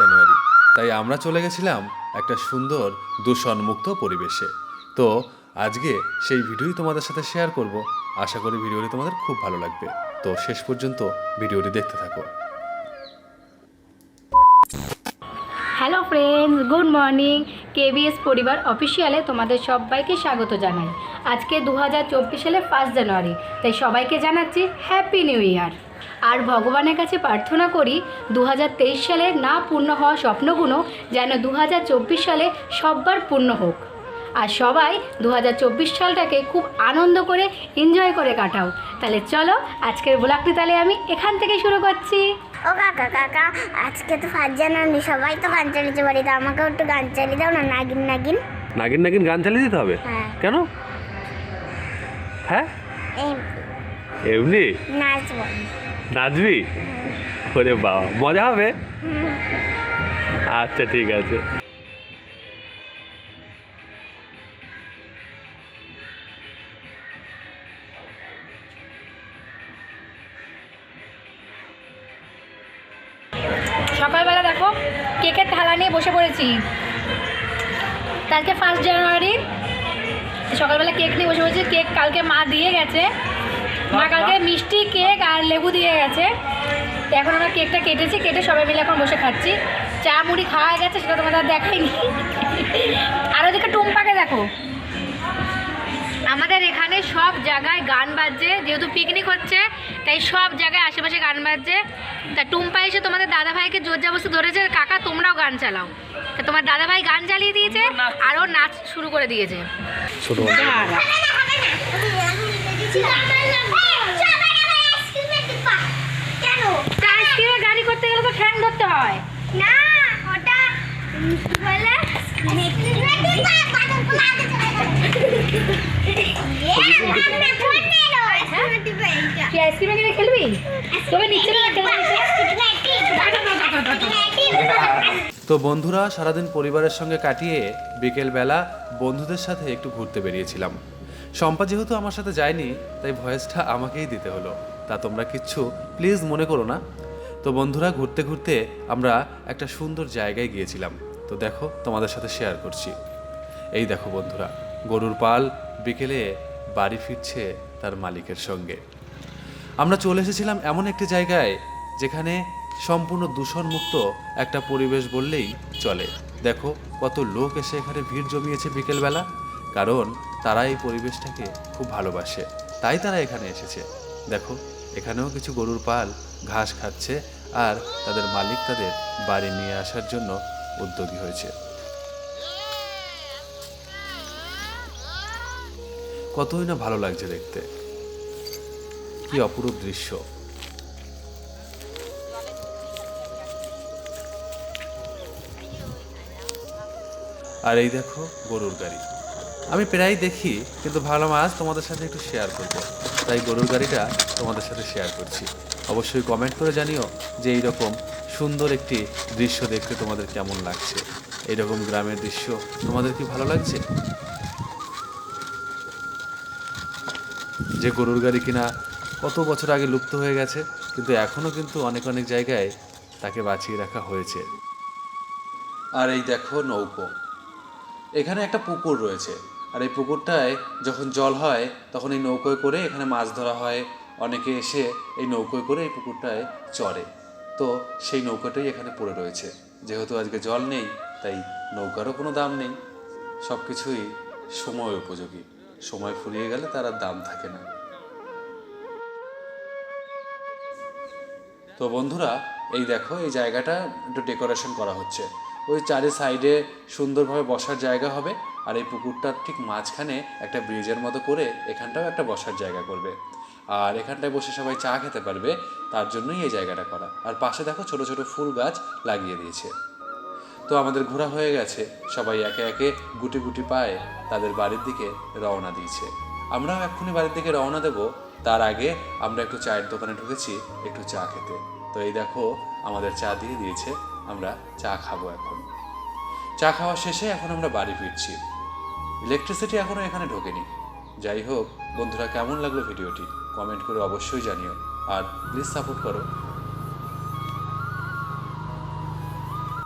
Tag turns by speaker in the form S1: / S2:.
S1: জানুয়ারি, তাই আমরা চলে গেছিলাম একটা সুন্দর দূষণমুক্ত পরিবেশে। তো আজকে সেই ভিডিওই তোমাদের সাথে শেয়ার করব। আশা করি ভিডিওটি তোমাদের খুব ভালো লাগবে। তো শেষ পর্যন্ত ভিডিওটি দেখতে থাকো।
S2: Hello friends, good morning. KBS পরিবার অফিসিয়ালে তোমাদের সবাইকে স্বাগত জানাই। আজকে 2024 সালের 1 জানুয়ারি, তাই সবাইকে জানাচ্ছি হ্যাপি নিউ ইয়ার। আর ভগবানের কাছে প্রার্থনা করি 2023 সালের না পূর্ণ হওয়া স্বপ্নগুলো যেন 2024 সালে সববার পূর্ণ হোক। আর সবাই 2024 সালটাকে খুব আনন্দ করে এনজয় করে কাটাও। তাহলে চলো আজকের ব্লগটি তাহলে আমি এখান থেকে শুরু করছি।
S3: ও কাকা কাকা, আজকে তো 1 জানুয়ারি, সবাই তো গান চালিয়েছে বাড়িতে, আমাকেও একটু গান চালিয়ে দাও না। নাগিন নাগিন
S4: নাগিন নাগিন গান চালিয়ে দিতে হবে?
S3: হ্যাঁ।
S4: কেন? হ্যাঁ, এমনি
S3: নাচবো।
S4: নাচবি? ওরে বাবা, মজা হবে। আচ্ছা ঠিক আছে।
S2: সকালবেলা দেখো কেকের থালা নিয়ে বসে পড়েছি। কালকে 1 জানুয়ারি, সকালবেলা কেক নিয়ে বসে পড়েছি। কেক কালকে মা দিয়ে গেছে। মা কালকে মিষ্টি কেক আর লেবু দিয়ে গেছে। এখন আমরা কেকটা কেটেছি, কেটে সবাই মিলে এখন বসে খাচ্ছি। চা মুড়ি খাওয়া গেছে, সেটা তোমাদের দেখাইনি। আর ওদিকে টুম্পাকে দেখো। আমাদের এখানে সব জায়গায় গান বাজছে, যেহেতু পিকনিক হচ্ছে তাই সব জায়গায় আশেপাশে গান বাজছে। তা টুম্পা এসে তোমাদের দাদাভাইকে জোর জবরদস্তি ধরেছে, কাকা তোমরাও গান চালাও। তা তোমার দাদাভাই গান চালিয়ে দিয়েছে আর ও নাচ শুরু করে দিয়েছে।
S4: ছোট
S2: আইসক্রিমের গাড়ি করতে গেলে তো ঠ্যাং ধরতে হয়
S3: না, ওটা বলে
S2: তুই আইসক্রিমে গিয়ে খেলবি? তবে নিচে না
S1: তো বন্ধুরা, সারাদিন পরিবারের সঙ্গে কাটিয়ে বিকেলবেলা বন্ধুদের সাথে একটু ঘুরতে বেরিয়েছিলাম। শম্পা যেহেতু আমার সাথে যায়নি, তাই ভয়েসটা আমাকেই দিতে হলো। তা তোমরা কিচ্ছু প্লিজ মনে করো না। তো বন্ধুরা, ঘুরতে ঘুরতে আমরা একটা সুন্দর জায়গায় গিয়েছিলাম। তো দেখো, তোমাদের সাথে শেয়ার করছি। এই দেখো বন্ধুরা, গরুর পাল বিকেলে বাড়ি ফিরছে তার মালিকের সঙ্গে। আমরা চলে এসেছিলাম এমন একটি জায়গায় যেখানে সম্পূর্ণ দূষণমুক্ত একটা পরিবেশ বললেই চলে। দেখো কত লোক এসে এখানে ভিড় জমিয়েছে বিকেলবেলা, কারণ তারা এই পরিবেশটাকে খুব ভালোবাসে, তাই তারা এখানে এসেছে। দেখো এখানেও কিছু গরুর পাল ঘাস খাচ্ছে, আর তাদের মালিক তাদের বাড়ি নিয়ে আসার জন্য উদ্যোগী হয়েছে। কতই না ভালো লাগছে দেখতে, কি অপরূপ দৃশ্য। আর এই দেখো গরুর গাড়ি, আমি প্রায় দেখি, কিন্তু ভাবলাম আজ তোমাদের সাথে একটু শেয়ার করব, তাই গরুর গাড়িটা তোমাদের সাথে শেয়ার করছি। অবশ্যই কমেন্ট করে জানিও যে এইরকম সুন্দর একটি দৃশ্য দেখতে তোমাদের কেমন লাগছে। এইরকম গ্রামের দৃশ্য তোমাদের কি ভালো লাগছে? যে গরুর গাড়ি কিনা কত বছর আগে লুপ্ত হয়ে গেছে, কিন্তু এখনও কিন্তু অনেক অনেক জায়গায় তাকে বাঁচিয়ে রাখা হয়েছে। আর এই দেখো নৌকো, এখানে একটা পুকুর রয়েছে, আর এই পুকুরটায় যখন জল হয় তখন এই নৌকোয় করে এখানে মাছ ধরা হয়। অনেকে এসে এই নৌকোয় করে এই পুকুরটায় চড়ে। তো সেই নৌকাটাই এখানে পড়ে রয়েছে। যেহেতু আজকে জল নেই, তাই নৌকারও কোনো দাম নেই। সব কিছুই সময় উপযোগী, সময় ফুরিয়ে গেলে তার আর দাম থাকে না। তো বন্ধুরা, এই দেখো এই জায়গাটা একটু ডেকোরেশন করা হচ্ছে। ওই চারি সাইডে সুন্দরভাবে বসার জায়গা হবে, আর এই পুকুরটার ঠিক মাঝখানে একটা ব্রিজের মতো করে এখানটাও একটা বসার জায়গা করবে। আর এখানটায় বসে সবাই চা খেতে পারবে, তার জন্যই এই জায়গাটা করা। আর পাশে দেখো ছোট ছোট ফুল গাছ লাগিয়ে দিয়েছে। তো আমাদের ঘোরা হয়ে গেছে, সবাই একে একে গুটি গুটি পায়ে তাদের বাড়ির দিকে রওনা দিয়েছে। আমরাও এক্ষুনি বাড়ির দিকে রওনা দেব। তার আগে আমরা একটু চায়ের দোকানে ঢুকেছি একটু চা খেতে। তো এই দেখো আমাদের চা দিয়ে দিয়েছে, আমরা চা খাবো এখন। চা খাওয়া শেষে এখন আমরা বাড়ি ফিরছি। ইলেকট্রিসিটি এখনও এখানে ঢোকেনি। যাই হোক বন্ধুরা, কেমন লাগলো ভিডিওটি কমেন্ট করে অবশ্যই জানিও, আর প্লিজ সাপোর্ট করো।